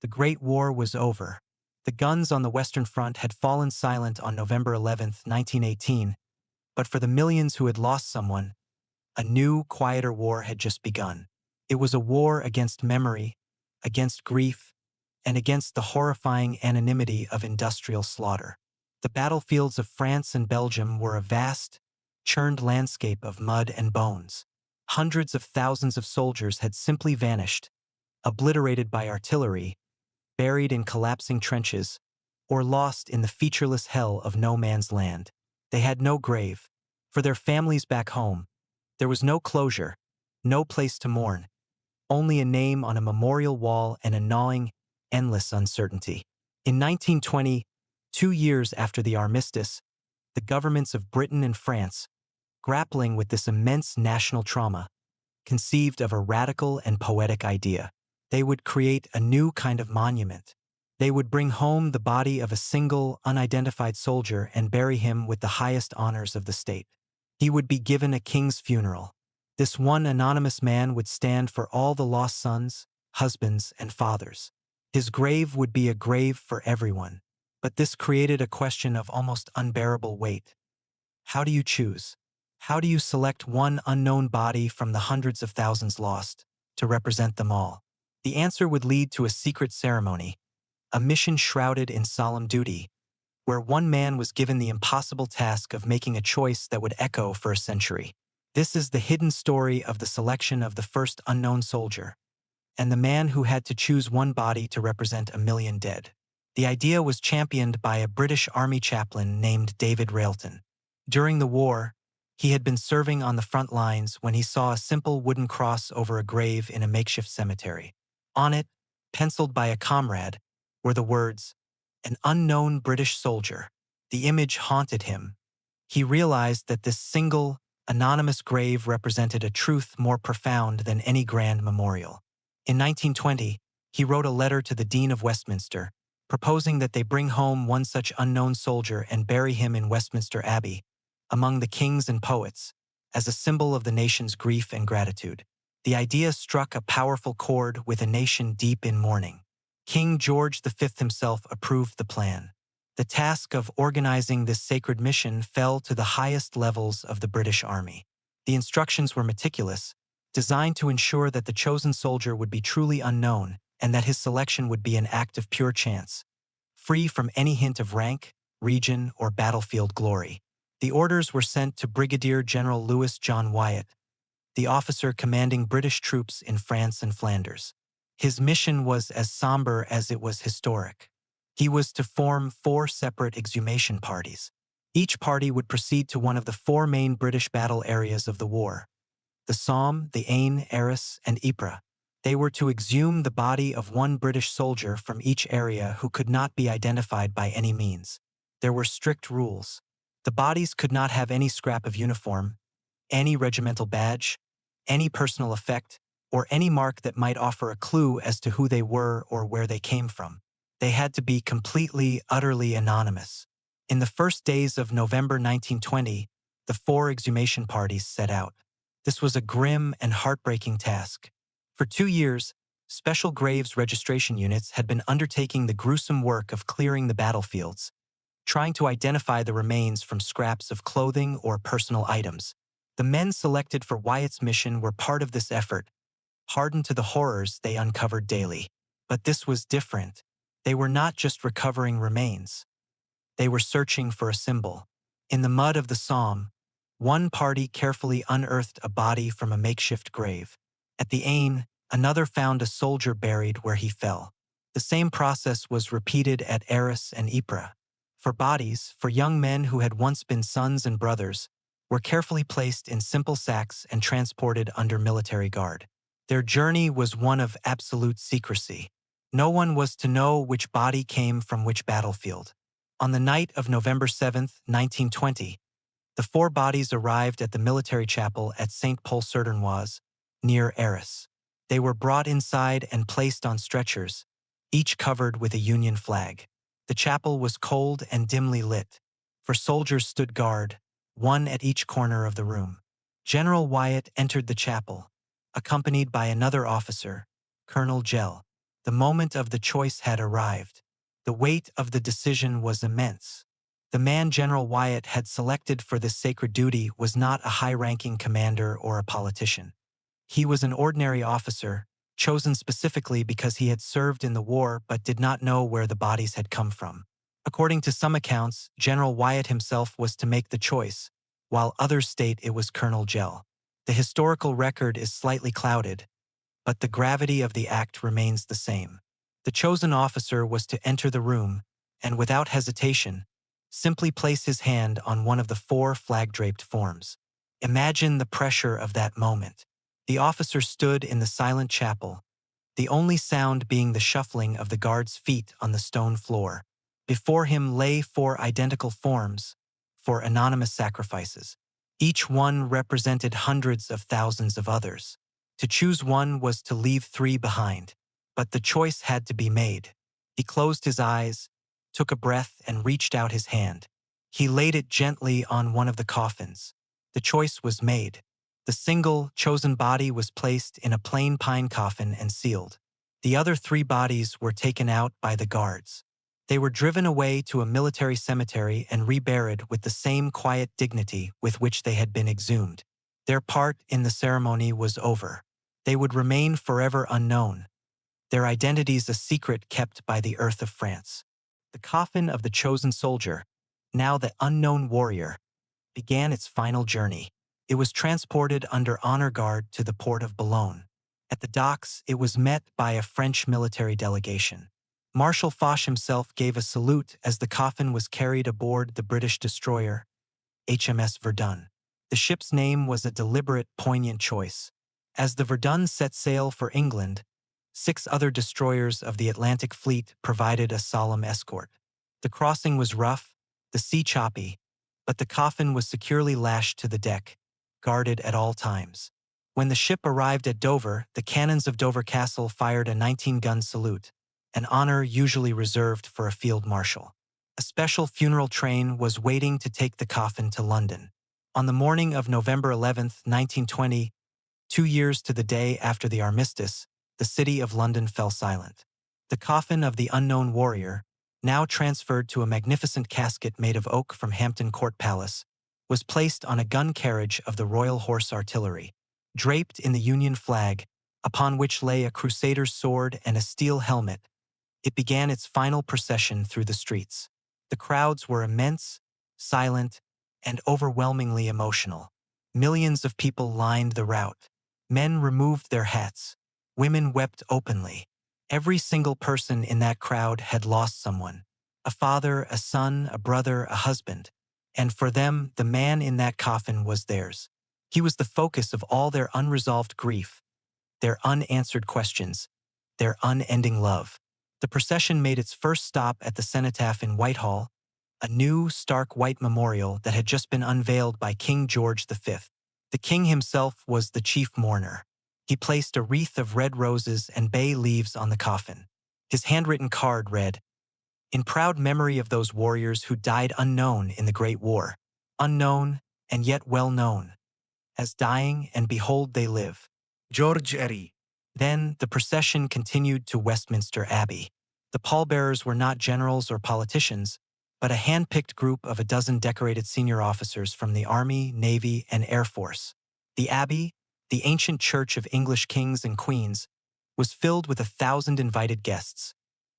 The Great War was over. The guns on the Western Front had fallen silent on November 11, 1918, but for the millions who had lost someone, a new, quieter war had just begun. It was a war against memory, against grief, and against the horrifying anonymity of industrial slaughter. The battlefields of France and Belgium were a vast, churned landscape of mud and bones. Hundreds of thousands of soldiers had simply vanished, obliterated by artillery, buried in collapsing trenches, or lost in the featureless hell of no man's land. They had no grave. For their families back home, there was no closure, no place to mourn, only a name on a memorial wall and a gnawing, endless uncertainty. In 1920, 2 years after the armistice, the governments of Britain and France, grappling with this immense national trauma, conceived of a radical and poetic idea. They would create a new kind of monument. They would bring home the body of a single, unidentified soldier and bury him with the highest honors of the state. He would be given a king's funeral. This one anonymous man would stand for all the lost sons, husbands, and fathers. His grave would be a grave for everyone. But this created a question of almost unbearable weight. How do you choose? How do you select one unknown body from the hundreds of thousands lost to represent them all? The answer would lead to a secret ceremony, a mission shrouded in solemn duty, where one man was given the impossible task of making a choice that would echo for a century. This is the hidden story of the selection of the first unknown soldier, and the man who had to choose one body to represent a million dead. The idea was championed by a British Army chaplain named David Railton. During the war, he had been serving on the front lines when he saw a simple wooden cross over a grave in a makeshift cemetery. On it, penciled by a comrade, were the words, "An unknown British soldier." The image haunted him. He realized that this single, anonymous grave represented a truth more profound than any grand memorial. In 1920, he wrote a letter to the Dean of Westminster, proposing that they bring home one such unknown soldier and bury him in Westminster Abbey, among the kings and poets, as a symbol of the nation's grief and gratitude. The idea struck a powerful chord with a nation deep in mourning. King George V himself approved the plan. The task of organizing this sacred mission fell to the highest levels of the British Army. The instructions were meticulous, designed to ensure that the chosen soldier would be truly unknown and that his selection would be an act of pure chance, free from any hint of rank, region, or battlefield glory. The orders were sent to Brigadier General Louis John Wyatt, the officer commanding British troops in France and Flanders. His mission was as somber as it was historic. He was to form 4 separate exhumation parties. Each party would proceed to one of the 4 main British battle areas of the war: the Somme, the Aisne, Arras, and Ypres. They were to exhume the body of one British soldier from each area who could not be identified by any means. There were strict rules. The bodies could not have any scrap of uniform, any regimental badge, any personal effect, or any mark that might offer a clue as to who they were or where they came from. They had to be completely, utterly anonymous. In the first days of November 1920, the 4 exhumation parties set out. This was a grim and heartbreaking task. For 2 years, special graves registration units had been undertaking the gruesome work of clearing the battlefields, trying to identify the remains from scraps of clothing or personal items. The men selected for Wyatt's mission were part of this effort, hardened to the horrors they uncovered daily. But this was different. They were not just recovering remains. They were searching for a symbol. In the mud of the Somme, one party carefully unearthed a body from a makeshift grave. At the Aisne, another found a soldier buried where he fell. The same process was repeated at Arras and Ypres. For bodies, for young men who had once been sons and brothers, were carefully placed in simple sacks and transported under military guard. Their journey was one of absolute secrecy. No one was to know which body came from which battlefield. On the night of November 7, 1920, the 4 bodies arrived at the military chapel at Saint-Paul-sur-Dernioise, near Arras. They were brought inside and placed on stretchers, each covered with a Union flag. The chapel was cold and dimly lit, for soldiers stood guard, one at each corner of the room. General Wyatt entered the chapel, accompanied by another officer, Colonel Gell. The moment of the choice had arrived. The weight of the decision was immense. The man General Wyatt had selected for this sacred duty was not a high-ranking commander or a politician. He was an ordinary officer, chosen specifically because he had served in the war but did not know where the bodies had come from. According to some accounts, General Wyatt himself was to make the choice, while others state it was Colonel Gell. The historical record is slightly clouded, but the gravity of the act remains the same. The chosen officer was to enter the room and, without hesitation, simply place his hand on one of the 4 flag-draped forms. Imagine the pressure of that moment. The officer stood in the silent chapel, the only sound being the shuffling of the guard's feet on the stone floor. Before him lay 4 identical forms, for anonymous sacrifices. Each one represented hundreds of thousands of others. To choose one was to leave 3 behind, but the choice had to be made. He closed his eyes, took a breath, and reached out his hand. He laid it gently on one of the coffins. The choice was made. The single, chosen body was placed in a plain pine coffin and sealed. The other 3 bodies were taken out by the guards. They were driven away to a military cemetery and reburied with the same quiet dignity with which they had been exhumed. Their part in the ceremony was over. They would remain forever unknown, their identities a secret kept by the earth of France. The coffin of the chosen soldier, now the unknown warrior, began its final journey. It was transported under honor guard to the port of Boulogne. At the docks, it was met by a French military delegation. Marshal Foch himself gave a salute as the coffin was carried aboard the British destroyer, HMS Verdun. The ship's name was a deliberate, poignant choice. As the Verdun set sail for England, 6 other destroyers of the Atlantic Fleet provided a solemn escort. The crossing was rough, the sea choppy, but the coffin was securely lashed to the deck, guarded at all times. When the ship arrived at Dover, the cannons of Dover Castle fired a 19-gun salute, an honor usually reserved for a field marshal. A special funeral train was waiting to take the coffin to London. On the morning of November 11, 1920, 2 years to the day after the armistice, the city of London fell silent. The coffin of the unknown warrior, now transferred to a magnificent casket made of oak from Hampton Court Palace, was placed on a gun carriage of the Royal Horse Artillery. Draped in the Union flag, upon which lay a crusader's sword and a steel helmet, it began its final procession through the streets. The crowds were immense, silent, and overwhelmingly emotional. Millions of people lined the route. Men removed their hats. Women wept openly. Every single person in that crowd had lost someone: a father, a son, a brother, a husband. And for them, the man in that coffin was theirs. He was the focus of all their unresolved grief, their unanswered questions, their unending love. The procession made its first stop at the Cenotaph in Whitehall, a new, stark white memorial that had just been unveiled by King George V. The king himself was the chief mourner. He placed a wreath of red roses and bay leaves on the coffin. His handwritten card read, "In proud memory of those warriors who died unknown in the Great War, unknown and yet well known, as dying, and behold they live. George Eri." Then the procession continued to Westminster Abbey. The pallbearers were not generals or politicians, but a hand-picked group of a dozen decorated senior officers from the Army, Navy, and Air Force. The Abbey, the ancient church of English kings and queens, was filled with 1,000 invited guests,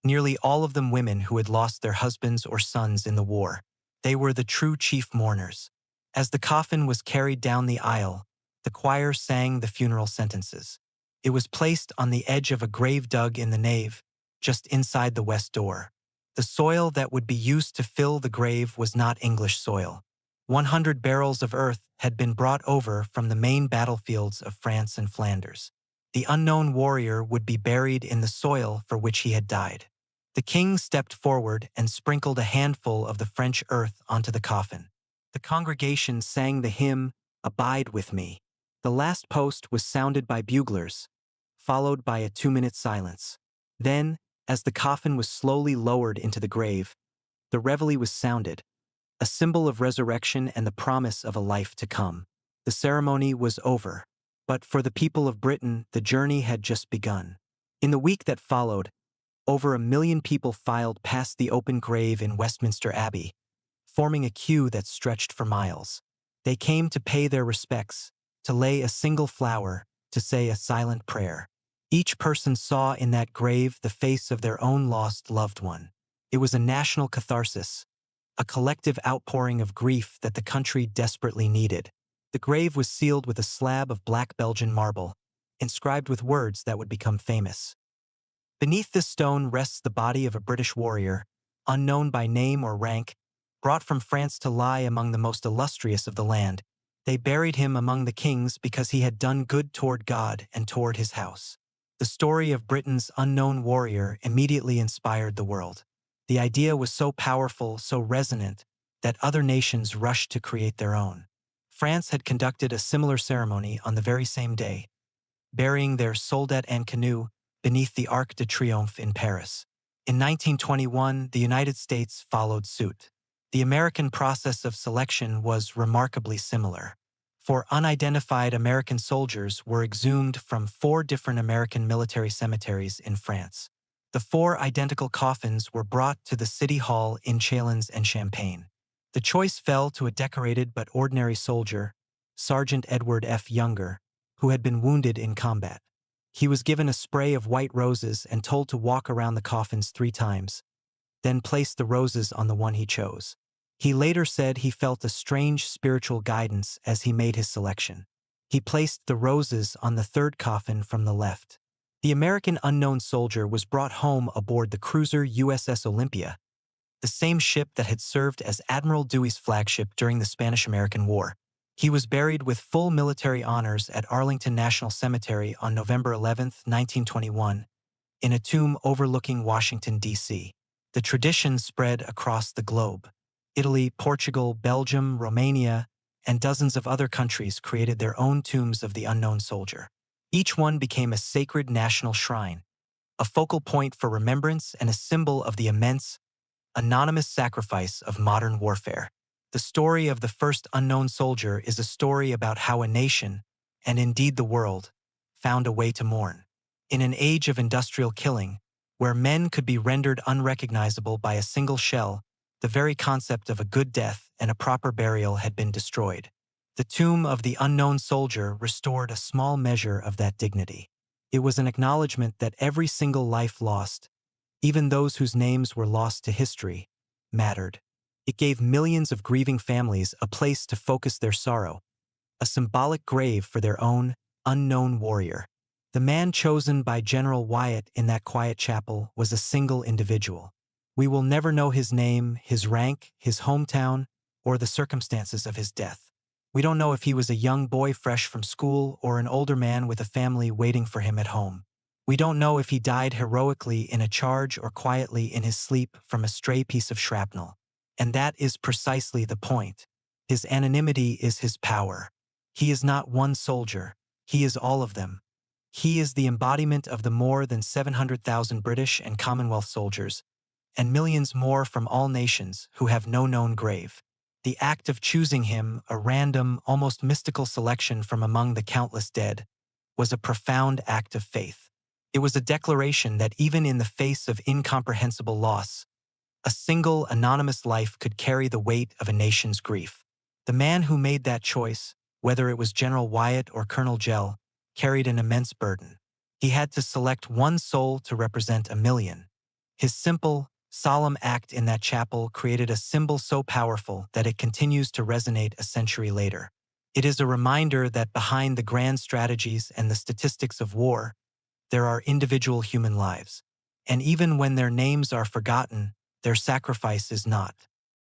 nearly all of them women who had lost their husbands or sons in the war. They were the true chief mourners. As the coffin was carried down the aisle, the choir sang the funeral sentences. It was placed on the edge of a grave dug in the nave, just inside the west door. The soil that would be used to fill the grave was not English soil. 100 barrels of earth had been brought over from the main battlefields of France and Flanders. The unknown warrior would be buried in the soil for which he had died. The king stepped forward and sprinkled a handful of the French earth onto the coffin. The congregation sang the hymn, "Abide with Me." The last post was sounded by buglers, followed by a 2-minute silence. Then, as the coffin was slowly lowered into the grave, the reveille was sounded, a symbol of resurrection and the promise of a life to come. The ceremony was over, but for the people of Britain, the journey had just begun. In the week that followed, over 1 million people filed past the open grave in Westminster Abbey, forming a queue that stretched for miles. They came to pay their respects, to lay a single flower, to say a silent prayer. Each person saw in that grave the face of their own lost loved one. It was a national catharsis, a collective outpouring of grief that the country desperately needed. The grave was sealed with a slab of black Belgian marble, inscribed with words that would become famous. Beneath this stone rests the body of a British warrior, unknown by name or rank, brought from France to lie among the most illustrious of the land. They buried him among the kings because he had done good toward God and toward his house. The story of Britain's unknown warrior immediately inspired the world. The idea was so powerful, so resonant, that other nations rushed to create their own. France had conducted a similar ceremony on the very same day, burying their soldat and canoe beneath the Arc de Triomphe in Paris. In 1921, the United States followed suit. The American process of selection was remarkably similar. 4 unidentified American soldiers were exhumed from 4 different American military cemeteries in France. The 4 identical coffins were brought to the City Hall in Châlons and Champagne. The choice fell to a decorated but ordinary soldier, Sergeant Edward F. Younger, who had been wounded in combat. He was given a spray of white roses and told to walk around the coffins 3 times, then place the roses on the one he chose. He later said he felt a strange spiritual guidance as he made his selection. He placed the roses on the 3rd coffin from the left. The American unknown soldier was brought home aboard the cruiser USS Olympia, the same ship that had served as Admiral Dewey's flagship during the Spanish-American War. He was buried with full military honors at Arlington National Cemetery on November 11, 1921, in a tomb overlooking Washington, D.C. The tradition spread across the globe. Italy, Portugal, Belgium, Romania, and dozens of other countries created their own tombs of the unknown soldier. Each one became a sacred national shrine, a focal point for remembrance and a symbol of the immense, anonymous sacrifice of modern warfare. The story of the first unknown soldier is a story about how a nation, and indeed the world, found a way to mourn. In an age of industrial killing, where men could be rendered unrecognizable by a single shell, the very concept of a good death and a proper burial had been destroyed. The tomb of the unknown soldier restored a small measure of that dignity. It was an acknowledgement that every single life lost, even those whose names were lost to history, mattered. It gave millions of grieving families a place to focus their sorrow, a symbolic grave for their own unknown warrior. The man chosen by General Wyatt in that quiet chapel was a single individual. We will never know his name, his rank, his hometown, or the circumstances of his death. We don't know if he was a young boy fresh from school or an older man with a family waiting for him at home. We don't know if he died heroically in a charge or quietly in his sleep from a stray piece of shrapnel. And that is precisely the point. His anonymity is his power. He is not one soldier. He is all of them. He is the embodiment of the more than 700,000 British and Commonwealth soldiers, and millions more from all nations who have no known grave. The act of choosing him, a random, almost mystical selection from among the countless dead, was a profound act of faith. It was a declaration that even in the face of incomprehensible loss, a single anonymous life could carry the weight of a nation's grief. The man who made that choice, whether it was General Wyatt or Colonel Gell, carried an immense burden. He had to select one soul to represent 1 million. His simple, solemn act in that chapel created a symbol so powerful that it continues to resonate a century later. It is a reminder that behind the grand strategies and the statistics of war, there are individual human lives. And even when their names are forgotten, their sacrifice is not.